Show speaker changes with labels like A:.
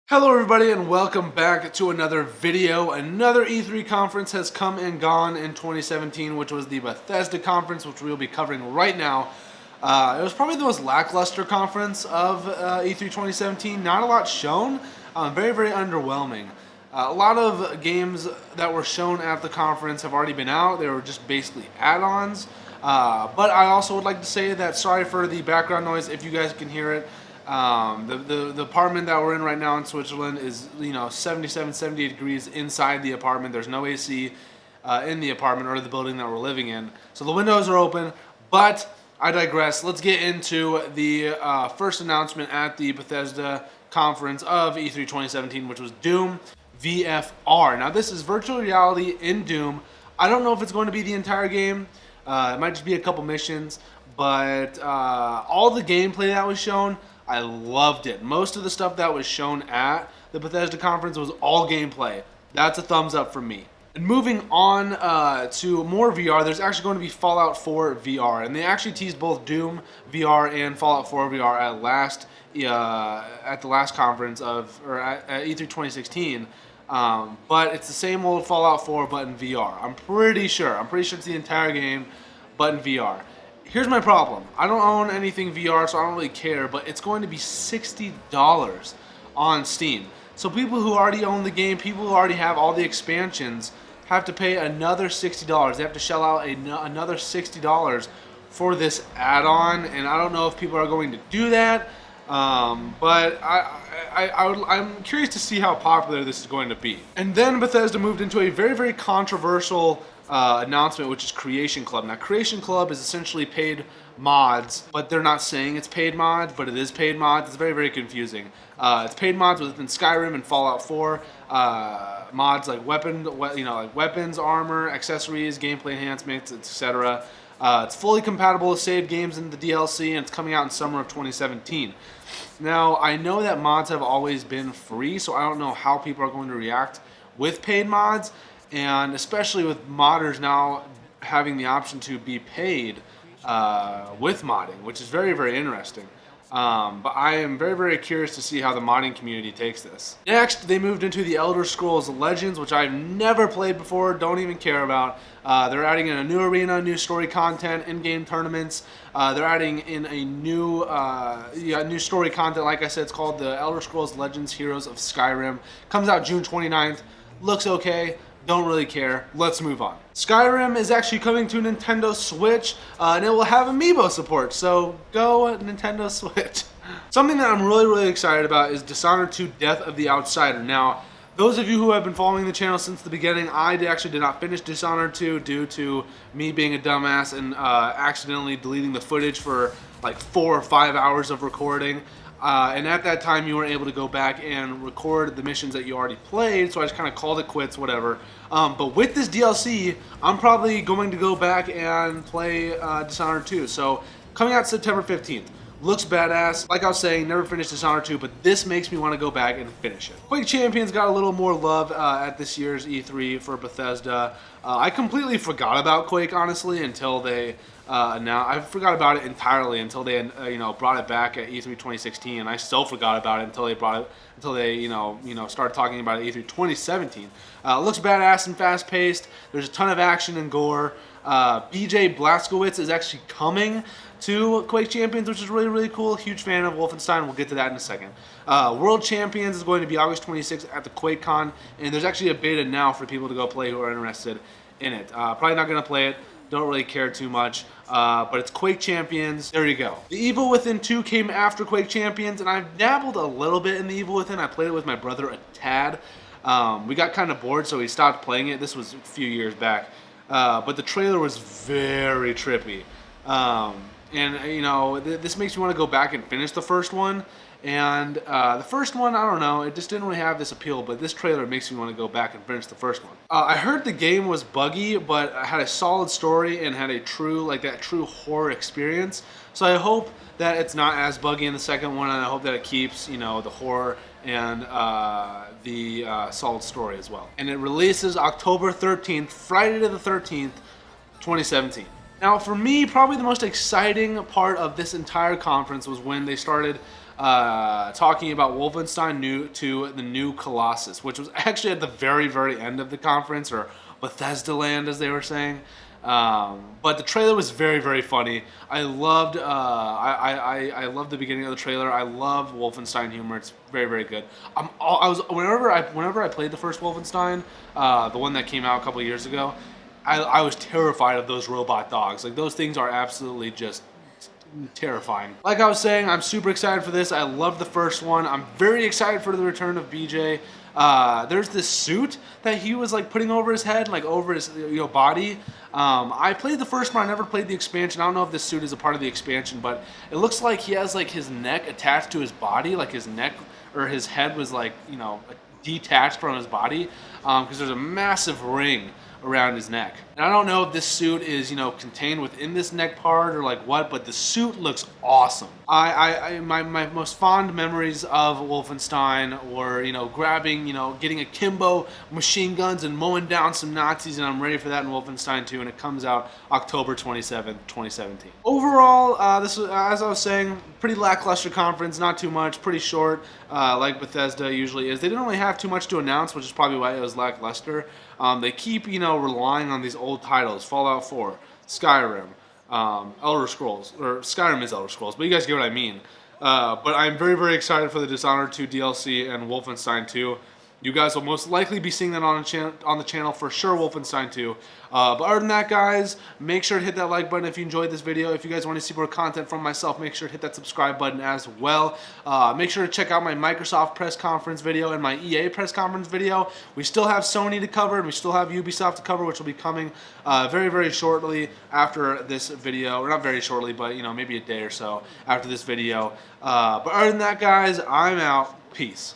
A: Hello everybody and welcome back to another video. Another E3 conference has come and gone in 2017, which was the Bethesda Conference, which we'll be covering right now. It was probably the most lackluster conference of E3 2017. Not a lot shown, very underwhelming. A lot of games that were shown at the conference have already been out. They were just basically add-ons. But I also would like to say that sorry for the background noise if you guys can hear it. The apartment that we're in right now in Switzerland is 77, 78 degrees inside the apartment. There's no AC in the apartment or the building that we're living in. So the windows are open, but I digress. Let's get into the first announcement at the Bethesda Conference of E3 2017, which was Doom VFR. Now this is virtual reality in Doom. I don't know if it's going to be the entire game. It might just be a couple missions, but all the gameplay that was shown, I loved it. Most of the stuff that was shown at the Bethesda conference was all gameplay. That's a thumbs up from me. And moving on to more VR, there's actually going to be Fallout 4 VR, and they actually teased both Doom VR and Fallout 4 VR at the last conference at E3 2016. But it's the same old Fallout 4 but in VR. I'm pretty sure it's the entire game but in VR. Here's my problem. I don't own anything VR, so I don't really care, but it's going to be $60 on Steam. So people who already own the game, people who already have all the expansions, have to pay another $60. They have to shell out another $60 for this add-on, and I don't know if people are going to do that, but I'm curious to see how popular this is going to be. And then Bethesda moved into a very controversial announcement, which is Creation Club. Now, Creation Club is essentially paid mods, but they're not saying it's paid mods, but it is paid mods. It's very confusing. It's paid mods within Skyrim and Fallout 4. Mods like weapons, armor, accessories, gameplay enhancements, etc. It's fully compatible with saved games in the DLC, and it's coming out in summer of 2017. Now, I know that mods have always been free, so I don't know how people are going to react with paid mods. And especially with modders now having the option to be paid with modding, which is very interesting. But I am very curious to see how the modding community takes this. Next, they moved into the Elder Scrolls Legends, which I've never played before, don't even care about. They're adding in a new arena, new story content, in-game tournaments. They're adding in a new story content. Like I said, it's called the Elder Scrolls Legends Heroes of Skyrim. Comes out June 29th. Looks okay. Don't really care. Let's move on. Skyrim is actually coming to Nintendo Switch, and it will have amiibo support, so go Nintendo Switch. Something that I'm really excited about is Dishonored 2 Death of the Outsider. Now, those of you who have been following the channel since the beginning, I actually did not finish Dishonored 2 due to me being a dumbass and accidentally deleting the footage for like 4 or 5 hours of recording. And at that time, you weren't able to go back and record the missions that you already played, so I just kind of called it quits, whatever. But with this DLC, I'm probably going to go back and play Dishonored 2. So, coming out September 15th. Looks badass. Like I was saying, never finished Dishonored 2, but this makes me want to go back and finish it. Quake Champions got a little more love at this year's E3 for Bethesda. I completely forgot about Quake, honestly, until they I forgot about it entirely until they brought it back at E3 2016, and I still forgot about it until they started talking about it at E3 2017. Looks badass and fast-paced. There's a ton of action and gore. BJ Blazkowicz is actually coming to Quake Champions, which is really cool. Huge fan of Wolfenstein. We'll get to that in a second. World Champions is going to be August 26th at the QuakeCon, and there's actually a beta now for people to go play who are interested in it. Probably not going to play it. Don't really care too much, but it's Quake Champions. There you go. The Evil Within 2 came after Quake Champions, and I've dabbled a little bit in the Evil Within. I played it with my brother a tad. We got kind of bored, so we stopped playing it. This was a few years back, but the trailer was very trippy. And this makes me want to go back and finish the first one. And the first one, I don't know, it just didn't really have this appeal, but this trailer makes me want to go back and finish the first one. I heard the game was buggy, but had a solid story and had a true horror experience. So I hope that it's not as buggy in the second one, and I hope that it keeps, the horror and the solid story as well. And it releases October 13th, Friday the 13th, 2017. Now, for me, probably the most exciting part of this entire conference was when they started talking about Wolfenstein the new Colossus, which was actually at the very end of the conference, or Bethesda Land as they were saying. But the trailer was very funny. I loved I loved the beginning of the trailer. I love Wolfenstein humor. It's very good. Whenever I played the first Wolfenstein, the one that came out a couple of years ago, I was terrified of those robot dogs. Like, those things are absolutely just terrifying. Like I was saying, I'm super excited for this. I love the first one. I'm very excited for the return of BJ. There's this suit that he was like putting over his head, like over his body. I played the first one. I never played the expansion. I don't know if this suit is a part of the expansion, but it looks like he has like his neck attached to his body, like his neck or his head was like detached from his body, because there's a massive ring around his neck. And I don't know if this suit is, contained within this neck part or like what, but the suit looks awesome. My most fond memories of Wolfenstein were, grabbing, getting akimbo machine guns and mowing down some Nazis, and I'm ready for that in Wolfenstein 2, and it comes out October 27th, 2017. Overall, this was, as I was saying, pretty lackluster conference, not too much, pretty short, like Bethesda usually is. They didn't really have too much to announce, which is probably why it was lackluster. They keep, relying on these old titles, Fallout 4, Skyrim, Elder Scrolls, or Skyrim is Elder Scrolls, but you guys get what I mean. But I'm very excited for the Dishonored 2 DLC and Wolfenstein 2. You guys will most likely be seeing that on the channel for sure, Wolfenstein 2. But other than that, guys, make sure to hit that like button if you enjoyed this video. If you guys want to see more content from myself, make sure to hit that subscribe button as well. Make sure to check out my Microsoft press conference video and my EA press conference video. We still have Sony to cover, and we still have Ubisoft to cover, which will be coming very shortly after this video. Or not very shortly, but maybe a day or so after this video. But other than that, guys, I'm out. Peace.